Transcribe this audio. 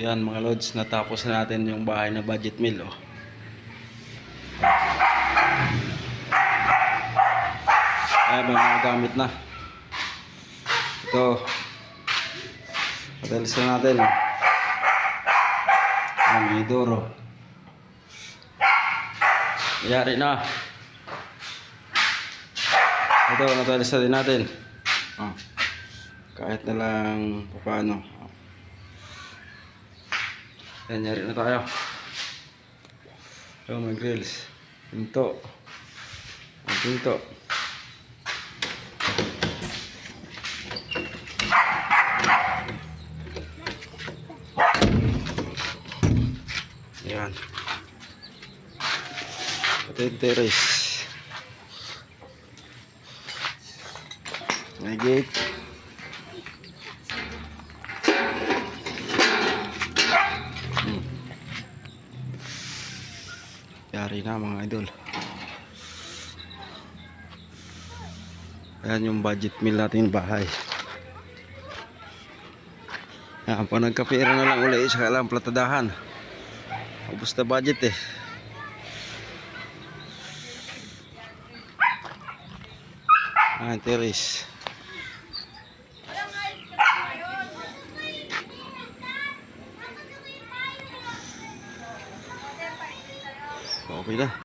Ayan mga lods, natapos na natin yung bahay na budget meal. Oh. Ayan, may mga gamit na. Ito. Patalis na natin. Ayan, may duro. Yari na. Ito, natalis na din natin. Oh. Kahit na lang paano. Ayan, yari na tayo. Ito, may grills. Pinto. Ang pinto. Ayan. Ito yung terrace. May gate. Yari na mga idol. Ayan yung budget meal natin bahay. Ayan, pag nagkapira na lang ulit, saka lang platadahan. Ubus na budget eh. Ayan, terrace. Okay na.